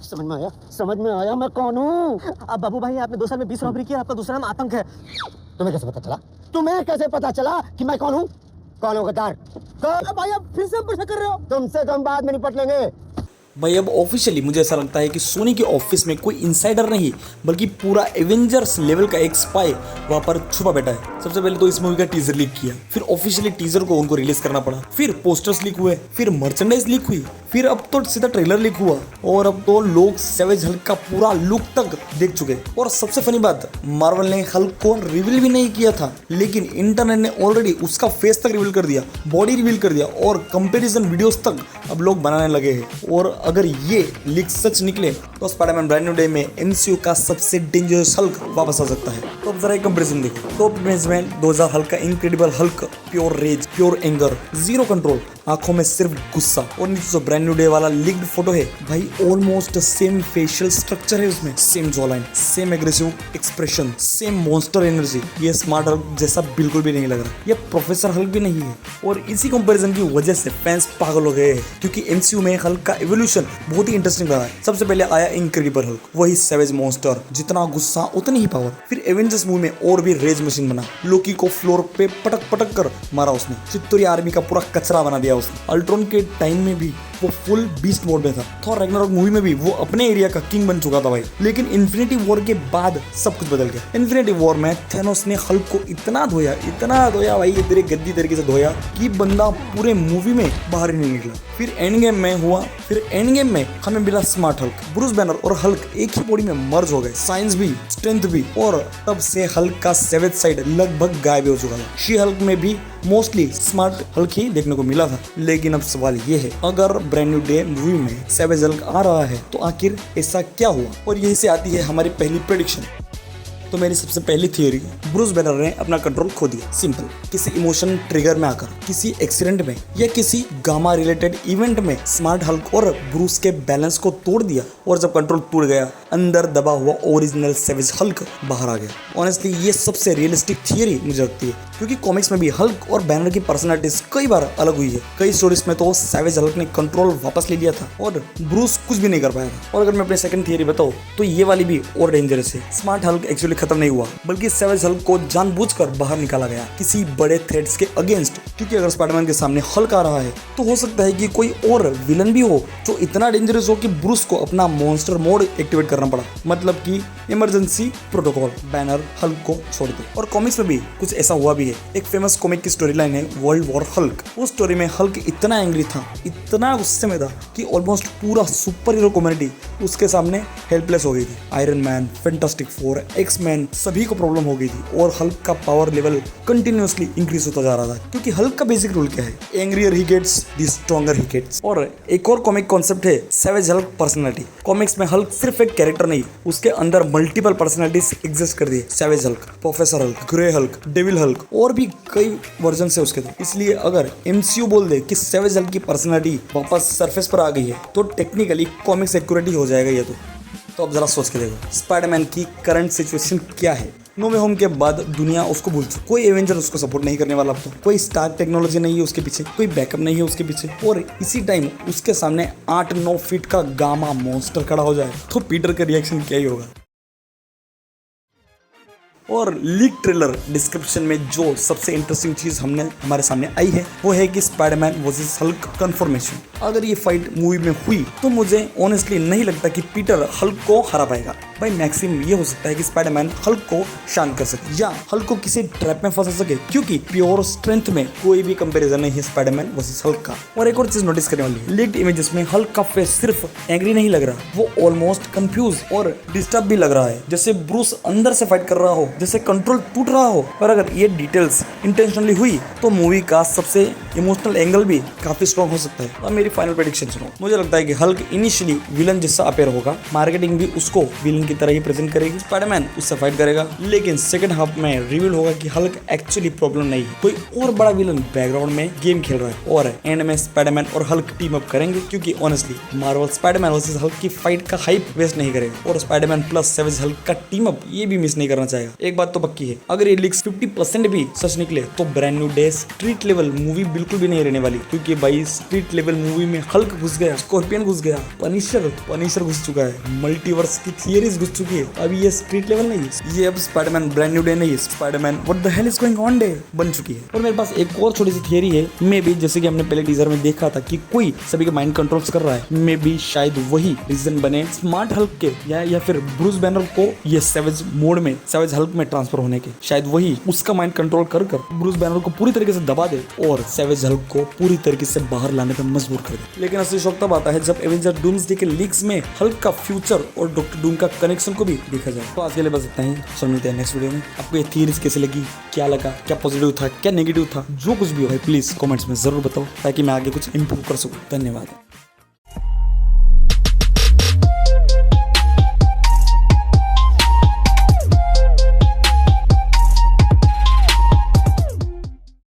समझ में आया मैं कौन हूँ। अब बाबू भाई आपने 2 साल में 20 रॉबरी किया, आपका दूसरा नाम आतंक है। तुम्हें कैसे पता चला कि मैं कौन हूँ? कौन हो गद्दार? भाई आप फिर से हम पर शक कर रहे हो? तुमसे तो हम बाद में निपट लेंगे। भाई अब ऑफिशियली मुझे ऐसा लगता है कि सोनी के ऑफिस में कोई इनसाइडर नहीं बल्कि पूरा एवेंजर्स लेवल का एक स्पाई वहां पर छुपा बैठा है। सबसे पहले तो इस मूवी का टीजर लीक किया, फिर ऑफिशियली टीजर को उनको रिलीज करना पड़ा, फिर पोस्टर्स लीक हुए, फिर मर्चेंडाइज लीक हुई, फिर अब तो सीधा ट्रेलर लीक हुआ और अब तो लोग सैवेज हल्क का पूरा लुक तक देख चुके। और सबसे फनी बात, मार्वल ने हल्क को रिवील भी नहीं किया था लेकिन इंटरनेट ने ऑलरेडी उसका फेस तक रिवील कर दिया, बॉडी रिवील कर दिया और कंपैरिजन वीडियोस तक अब लोग बनाने लगे हैं। और अगर ये लीक सच निकले तो स्पाइडरमैन ब्रांड न्यू डे में एमसीयू का सबसे डेंजरस हल्क वापस आ सकता है। तो अब जरा एक कंपैरिजन देखो। टॉप इमेज में 2000 हल्क का incredible Hulk, pure rage, pure anger, zero control, आंखों में सिर्फ गुस्सा। और नीचे जो ब्रांड न्यू डे वाला लीक्ड फोटो है भाई ऑलमोस्ट सेम फेशियल स्ट्रक्चर है उसमें, same jaw line, same aggressive expression, same monster energy. ये स्मार्ट हल्क जैसा बिल्कुल भी नहीं लग रहा, ये प्रोफेसर हल्क भी नहीं है। और इसी कंपैरिजन की वजह से फैंस पागल हो गए हैं क्योंकि एमसीयू में हल्क का एवोल्यूशन बहुत ही इंटरेस्टिंग रहा है। सबसे पहले आया इनक्रेडिबल हल्क, वही सैवेज मॉन्स्टर, जितना गुस्सा उतनी ही पावर। फिर एवेंजर्स मूवी में और भी रेज मशीन बना, लोकी को फ्लोर पे पटक पटक कर मारा उसने, चित्तूरी आर्मी का पूरा कचरा बना दिया उसने। अल्ट्रॉन के टाइम में भी वो फुल बीस्ट मोड में था। थॉर रैग्नारोक मूवी में भी वो अपने एरिया का किंग बन चुका था भाई। लेकिन इन्फिनिटी वॉर के बाद सब कुछ बदल गया। इन्फिनिटी वॉर में थेनोस ने हल्क को इतना धोया भाई, इतने गद्दी तरीके से धोया कि बंदा पूरे मूवी में बाहर ही नहीं निकला। फिर एंड गेम में हुआ, फिर एंड गेम में हमें मिला स्मार्ट हल्क। ब्रूस बैनर और हल्क एक ही बॉडी में मर्ज हो गए, साइंस भी, स्ट्रेंथ भी। और तब से हल्क का सेवेज साइड लगभग गायब हो चुका था। शी हल्क में भी मोस्टली स्मार्ट हल्क ही देखने को मिला था। लेकिन अब सवाल ये है, अगर ब्रांड न्यू डे मूवी में सैवेज हल्क आ रहा है तो आखिर ऐसा क्या हुआ? और यहीं से आती है हमारी पहली प्रेडिक्शन। तो मेरी सबसे पहली थियोरी, ब्रूस बैनर ने अपना कंट्रोल खो दिया। सिंपल, किसी इमोशन ट्रिगर में आकर, किसी एक्सीडेंट में या किसी गामा रिलेटेड इवेंट में स्मार्ट हल्क और ब्रूस के बैलेंस को तोड़ दिया और जब कंट्रोल टूट गया, अंदर दबा हुआ ओरिजिनल सैवेज हल्क बाहर आ गया। ऑनेस्टली ये सबसे रियलिस्टिक थियोरी मुझे लगती है क्योंकि कॉमिक्स में भी हल्क और बैनर की पर्सनालिटीज कई बार अलग हुई है। कई स्टोरीज में तो सैवेज हल्क ने कंट्रोल वापस ले लिया था और ब्रूस कुछ भी नहीं कर पाया था। और अगर मैं अपनी सेकंड थियोरी बताऊं तो ये वाली भी और डेंजरस है। स्मार्ट हल्क एक्चुअली खत्म नहीं हुआ बल्कि सैवेज हल्क को जानबूझकर बाहर निकाला गया किसी बड़े थ्रेट्स के अगेंस्ट। क्योंकि अगर स्पाइडरमैन के सामने हल्क आ रहा है तो हो सकता है कि कोई और विलन भी हो जो इतना डेंजरस हो कि ब्रूस को अपना मॉन्स्टर मोड एक्टिवेट करना पड़ा। मतलब कि इमरजेंसी प्रोटोकॉल, बैनर हल्क को छोड़ दे। और कॉमिक्स में भी कुछ ऐसा हुआ भी है। एक फेमस कॉमिक की स्टोरी लाइन है वर्ल्ड वॉर हल्क। उस स्टोरी में हल्क इतना एंग्री था, इतना गुस्से में था कि ऑलमोस्ट पूरा सुपर हीरो कम्युनिटी उसके सामने हेल्पलेस हो गई थी। Iron man, fantastic four, X Men सभी को प्रॉब्लम हो गई थी और हल्क का पावर लेवल कंटिन्यूअसली इंक्रीज होता जा रहा था। क्योंकि हल्क का बेसिक रूल क्या है? Angrier he gets, the stronger he gets. और एक और कॉमिक कॉन्सेप्ट है सैवेज हल्क पर्सनालिटी। कॉमिक्स में हल्क सिर्फ एक कैरेक्टर नहीं, उसके अंदर मल्टीपल पर्सनालिटीज एग्जिस्ट कर दी। Savage Hulk, professor Hulk, grey Hulk, devil Hulk और भी कई वर्जन है उसके। इसलिए अगर एमसीयू बोल दे कि सैवेज हल्क की पर्सनालिटी वापस सरफेस पर आ गई है तो टेक्निकली कॉमिक्स एक्यूरेट ही हो जाएगा ये तो अब जरा सोच के देखो स्पाइडरमैन की करंट सिचुएशन क्या है। नो वे होम के बाद दुनिया उसको भूल चुकी, कोई एवेंजर उसको सपोर्ट नहीं करने वाला। अब तो कोई स्टार टेक्नोलॉजी नहीं है उसके पीछे, कोई बैकअप नहीं है उसके पीछे। और इसी टाइम उसके सामने 8-9 फीट का गामा मॉन्स्टर खड़ा हो जाए तो पीटर का रिएक्शन क्या ही होगा। और लीक ट्रेलर डिस्क्रिप्शन में जो सबसे इंटरेस्टिंग चीज हमारे सामने आई है वो है कि स्पाइडरमैन वर्सेस हल्क कन्फर्मेशन। अगर ये फाइट मूवी में हुई तो मुझे ऑनेस्टली नहीं लगता कि पीटर हल्क को हरा पाएगा। भाई मैक्सिमम ये हो सकता है कि स्पाइडरमैन हल्क को शांत कर सके या हल्क को किसी ट्रैप में फंसा सके क्योंकि प्योर स्ट्रेंथ में कोई भी कंपैरिजन नहीं है स्पाइडरमैन वर्सेस हल्क का। और एक और चीज नोटिस करने वाली है, लीक्ड इमेजेस में हल्क का फेस सिर्फ एंग्री नहीं लग रहा, वो ऑलमोस्ट कंफ्यूज और डिस्टर्ब भी लग रहा है, जैसे ब्रूस अंदर से फाइट कर रहा हो, जैसे कंट्रोल टूट रहा हो। और अगर ये डिटेल्स इंटेंशनली हुई तो मूवी का सबसे इमोशनल एंगल भी काफी स्ट्रॉन्ग हो सकता है। और मेरी फाइनल प्रेडिक्शन सुनो, मुझे लगता है कि हल्क इनिशियली विलन जैसा अपेयर होगा, मार्केटिंग भी उसको विलन की तरह ही प्रेजेंट करेगी, स्पाइडरमैन उससे फाइट करेगा। लेकिन सेकंड हाफ में रिवील होगा कि हल्क एक्चुअली प्रॉब्लम नहीं, कोई और बड़ा विलन बैकग्राउंड में गेम खेल रहा है और एंड में स्पाइडरमैन और हल्क टीम अप करेंगे, क्योंकि honestly Marvel Spiderman versus Hulk की फाइट का हाइप वेस्ट नहीं करेगा और स्पाइडरमैन प्लस सैवेज हल्क का टीम अप ये भी मिस नहीं करना चाहेगा। एक बात तो पक्की है, अगर ये लीक्स 50% भी सच निकले तो brand New day street level movie बिल्कुल भी नहीं रहने वाली, क्योंकि भाई स्ट्रीट लेवल मूवी में हल्क घुस गया, स्कॉर्पियन घुस गया, पनिशर घुस चुका है, मल्टीवर्स की थियरीज घुस चुकी है। अभी ये स्ट्रीट लेवल नहीं, ये अब स्पाइडरमैन ब्रांड न्यू डे नहीं, Spiderman what the hell is going on day बन चुकी है। और मेरे पास एक और छोटी सी थियरी है, मे बी जैसे कि हमने पहले टीजर में देखा था कि कोई सभी के माइंड कंट्रोल्स कर रहा है, मे बी शायद वही रीजन बने स्मार्ट हल्क के या फिर ब्रूस बैनर को ये सैवेज मोड में, सैवेज हल्क में ट्रांसफर होने के, शायद वही उसका माइंड कंट्रोल कर ब्रूस बैनर को पूरी तरीके से दबा दे और सैवेज हल्क को पूरी तरीके से बाहर लाने पर मजबूर कर दे। लेकिन असली शौक तब आता है जब एवेंजर डूम्सडे के लीक्स में हल्क का फ्यूचर और डॉक्टर डूम का कनेक्शन को भी देखा जाए। तो आज के लिए बस इतना ही, सब मिलते हैं नेक्स्ट वीडियो में। आपको ये थियरीज कैसे लगी, क्या लगा, क्या पॉजिटिव था, क्या नेगेटिव था, जो कुछ भी हो प्लीज कमेंट्स में जरूर बताओ ताकि मैं आगे कुछ इंप्रूव कर सकूं। धन्यवाद।